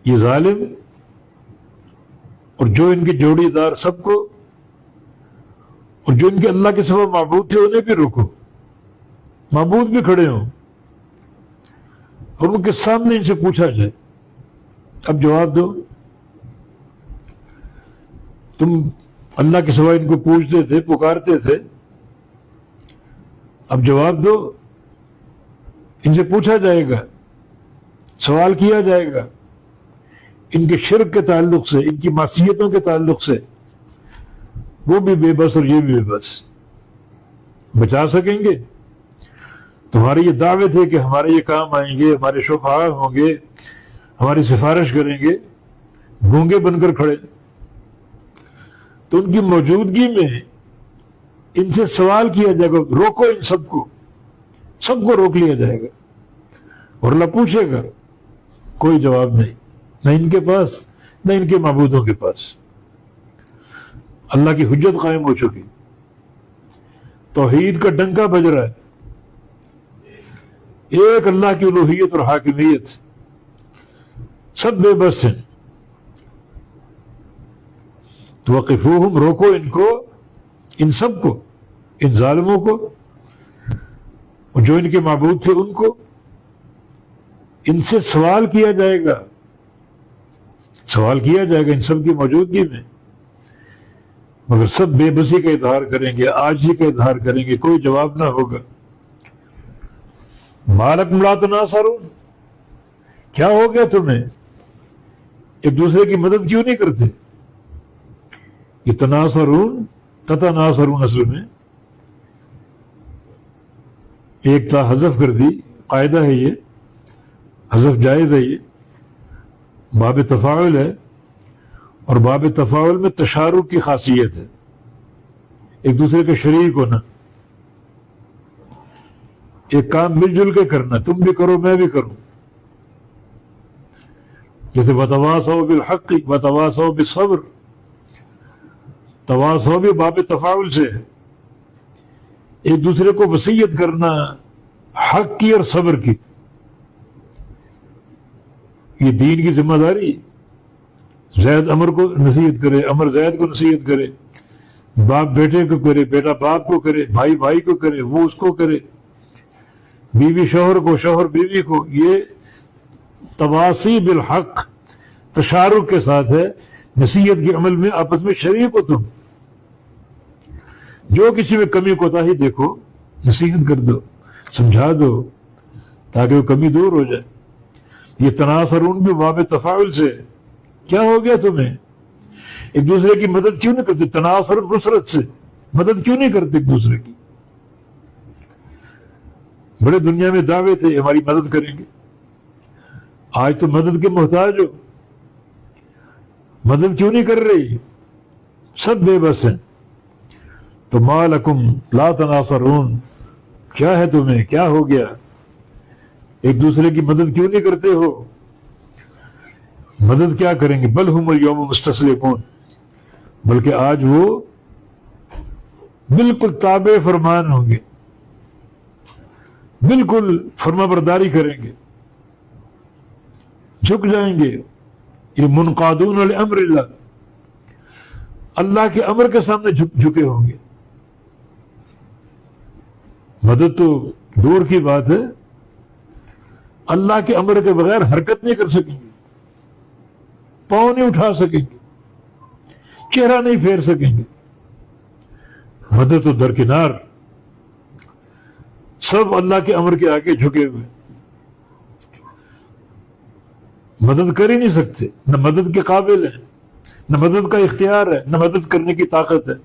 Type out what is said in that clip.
یہ ظالم اور جو ان کے جوڑی دار سب کو، اور جو ان کے اللہ کے سوا معبود تھے انہیں بھی روکو، معبود بھی کھڑے ہوں اور ان کے سامنے ان سے پوچھا جائے، اب جواب دو۔ تم اللہ کے سوا ان کو پوچھتے تھے، پکارتے تھے، اب جواب دو۔ ان سے پوچھا جائے گا، سوال کیا جائے گا ان کے شرک کے تعلق سے، ان کی معصیتوں کے تعلق سے۔ وہ بھی بے بس اور یہ بھی بے بس، بچا سکیں گے؟ تمہاری یہ دعوت ہے کہ ہمارے یہ کام آئیں گے، ہمارے شفاعہ ہوں گے، ہماری سفارش کریں گے، گونگے بن کر کھڑے، تو ان کی موجودگی میں ان سے سوال کیا جائے گا، روکو ان سب کو روک لیا جائے گا، اور اللہ پوچھے گا، کوئی جواب نہیں، نہ ان کے پاس نہ ان کے معبودوں کے پاس۔ اللہ کی حجت قائم ہو چکی، توحید کا ڈنکا بج رہا ہے، ایک اللہ کی الوہیت اور حاکمیت، سب بے بس ہیں۔ توقفوہم، روکو ان کو، ان سب کو، ان ظالموں کو اور جو ان کے معبود تھے ان کو۔ ان سے سوال کیا جائے گا، سوال کیا جائے گا ان سب کی موجودگی میں، مگر سب بے بسی کا اظہار کریں گے، عاجزی کا اظہار کریں گے، کوئی جواب نہ ہوگا۔ مالکم لا تناصرون، کیا ہو گیا تمہیں، ایک دوسرے کی مدد کیوں نہیں کرتے؟ یہ تناصرون، تتناصرون اصل میں ایک تا حذف کر دی، قاعدہ ہے یہ، حذف جائز ہے، یہ باب تفاعل ہے، اور باب تفاعل میں تشارک کی خاصیت ہے، ایک دوسرے کے شریک ہونا، ایک کام مل جل کے کرنا، تم بھی کرو میں بھی کروں، جیسے وتواصوا بالحق وتواصوا بالصبر، تواصو بھی باب تفاعل سے ہے، ایک دوسرے کو وصیت کرنا حق کی اور صبر کی، یہ دین کی ذمہ داری۔ زید عمر کو نصیحت کرے، عمر زید کو نصیحت کرے، باپ بیٹے کو کرے، بیٹا باپ کو کرے، بھائی بھائی کو کرے، وہ اس کو کرے، بیوی شوہر کو، شوہر بیوی کو، یہ تواصی بالحق تشارک کے ساتھ ہے، نصیحت کے عمل میں آپس میں شریک ہو تم، جو کسی میں کمی کوتاہی دیکھو نصیحت کر دو، سمجھا دو تاکہ وہ کمی دور ہو جائے۔ یہ تناصرون بھی باب تفاعل سے، کیا ہو گیا تمہیں، ایک دوسرے کی مدد کیوں نہیں کرتے؟ تناصر نصرت سے، مدد کیوں نہیں کرتے ایک دوسرے کی؟ بڑے دنیا میں دعوے تھے ہماری مدد کریں گے، آج تو مدد کے محتاج ہو، مدد کیوں نہیں کر رہی؟ سب بے بس ہیں۔ تو ما لکم لا تناصرون، کیا ہے تمہیں، کیا ہو گیا، ایک دوسرے کی مدد کیوں نہیں کرتے ہو؟ مدد کیا کریں گے؟ بل ہم اليوم مستسلمون، بلکہ آج وہ بالکل تابع فرمان ہوں گے، بالکل فرما برداری کریں گے، جھک جائیں گے۔ یہ منقادون لامر اللہ، اللہ کے امر کے سامنے جھکے ہوں گے۔ مدد تو دور کی بات ہے، اللہ کے امر کے بغیر حرکت نہیں کر سکیں گے، پاؤں نہیں اٹھا سکیں گے، چہرہ نہیں پھیر سکیں گے۔ مدد تو درکنار، سب اللہ کے امر کے آگے جھکے ہوئے، مدد کر ہی نہیں سکتے، نہ مدد کے قابل ہیں، نہ مدد کا اختیار ہے، نہ مدد کرنے کی طاقت ہے۔